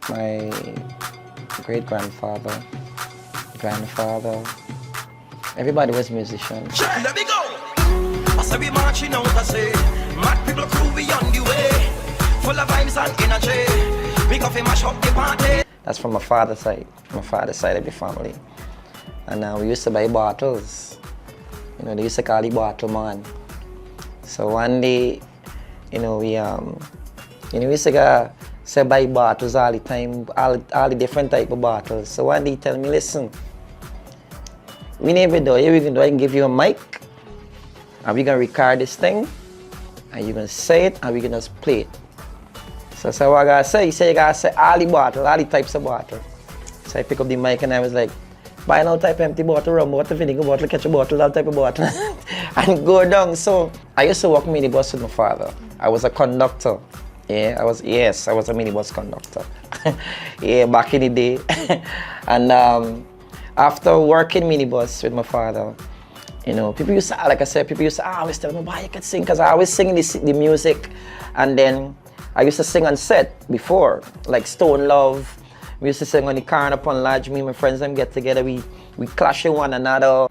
my great-grandfather, grandfather, everybody was musicians. Let me go. I say we marching out, I say, mad people crew we on the way, full of vibes and energy. We go fi mash up the party. That's from my father's side of the family. And we used to buy bottles. You know, they used to call the bottle man. So one day, we used to go say buy bottles all the time, all the different type of bottles. So one day he tell me, listen, we never do, here we can do, I can give you a mic, and we're gonna record this thing, and you're gonna say it, and we're gonna just play it. So what I gotta say, he said you gotta say all the bottle, all the types of bottle. So I pick up the mic and I was like, buy no type of empty bottle, rum bottle, vinegar bottle, ketchup bottle, all type of bottle, and go down. So I used to walk minibus with my father. I was a conductor. Yeah, I was a minibus conductor. Yeah, back in the day. And after working minibus with my father, people used to, like I said, always tell me, boy, you can sing, because I always sing the music. And then I used to sing on set before, like Stone Love. We used to sing on the car up on Lodge. Me and my friends them get together, we clash with one another.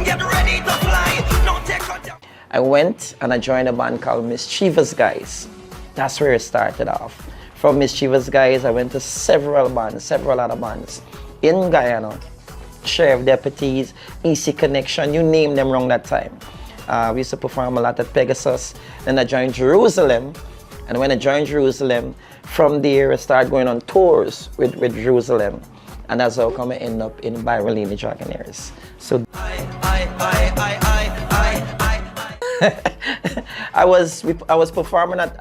Get ready to fly. No take control. I went and I joined a band called Mischievous Guys. That's where it started off. From Mischievous Guys, I went to several other bands in Guyana. Sheriff Deputies, Easy Connection, you name them wrong that time. We used to perform a lot at Pegasus. Then I joined Jerusalem. And when I joined Jerusalem, from there I started going on tours with Jerusalem. And that's how come I end up in Byron Lee, the Dragonaires. So I was performing at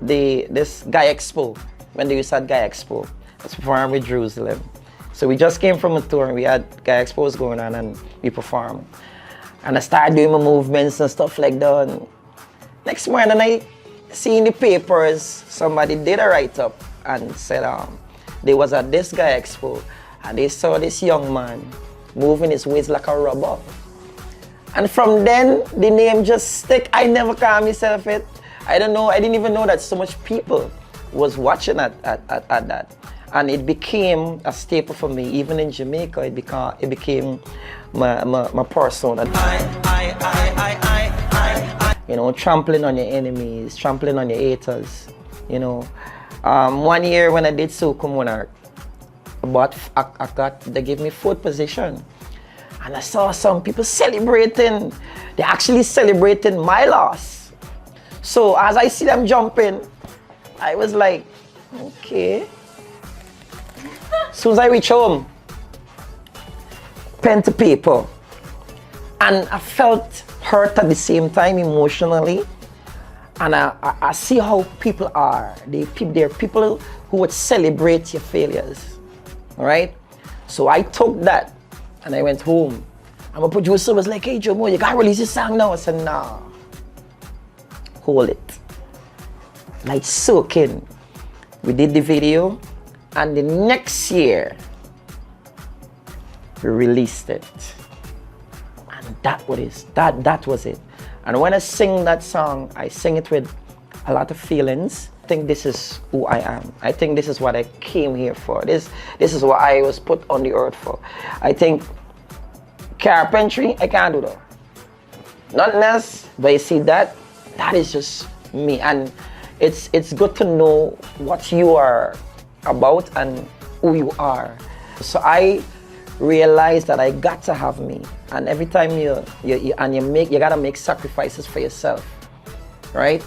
this Guy Expo, when they used to have Guy Expo. I was performing with Jerusalem. So we just came from a tour and we had Guy Expos going on and we performed. And I started doing my movements and stuff like that. And next morning I see in the papers, somebody did a write-up and said they was at this Guy Expo and they saw this young man moving his waist like a rubber. And from then, the name just stick. I never call myself it. I don't know, I didn't even know that so much people was watching at that. And it became a staple for me. Even in Jamaica, it became my persona. Trampling on your enemies, trampling on your haters. One year when I did Soca Monarch, they gave me 4th position. And I saw some people celebrating. They're actually celebrating my loss. So as I see them jumping, I was like, okay. As soon as I reach home, pen to paper. And I felt hurt at the same time emotionally. And I see how people are. They're people who would celebrate your failures. All right? So I took that and I went home. And my producer was like, hey Jumo, you gotta release this song now. I said, nah. Hold it. Like soaking. We did the video. And the next year, we released it. And that was it. And when I sing that song, I sing it with a lot of feelings. I think this is who I am. I think this is what I came here for. This is what I was put on the earth for. I think carpentry, I can't do that. Not less, but you see that is just me. And it's good to know what you are about and who you are. So I realized that I got to have me. And every time you gotta make sacrifices for yourself, right?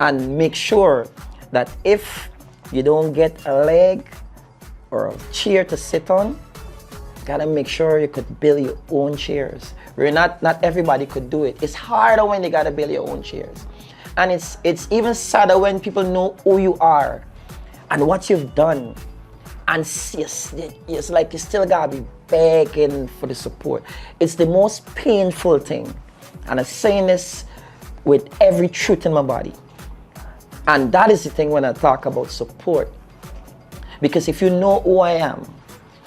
And make sure that if you don't get a leg or a chair to sit on, you gotta make sure you could build your own chairs. Not everybody could do it. It's harder when you gotta build your own chairs. And it's even sadder when people know who you are and what you've done. And it's like you still gotta be begging for the support. It's the most painful thing. And I'm saying this with every truth in my body. And that is the thing when I talk about support. Because if you know who I am,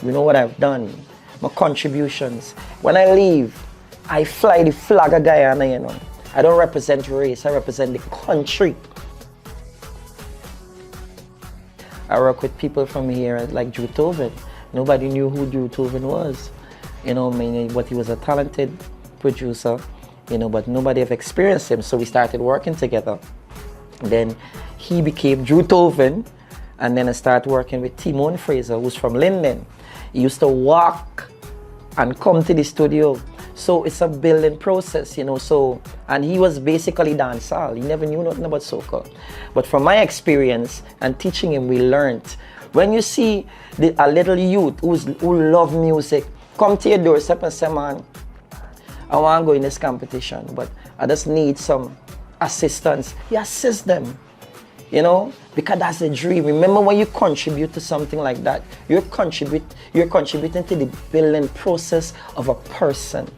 you know what I've done, my contributions. When I leave, I fly the flag of Guyana, I don't represent race, I represent the country. I work with people from here like Drew Tovin. Nobody knew who Drew Tovin was. You know, I mean, but he was a talented producer, you know, but nobody have experienced him. So we started working together. Then he became Drew Tovin, and then I started working with Timon Fraser, who's from Linden. He used to walk and come to the studio. So it's a building process, you know, so, and he was basically dancehall. He never knew nothing about soca. But from my experience and teaching him, we learned. When you see a little youth who love music, come to your doorstep and say, man, I want to go in this competition, but I just need some assistance. You assist them, you know, because that's the dream. Remember, when you contribute to something like that, you're contributing to the building process of a person.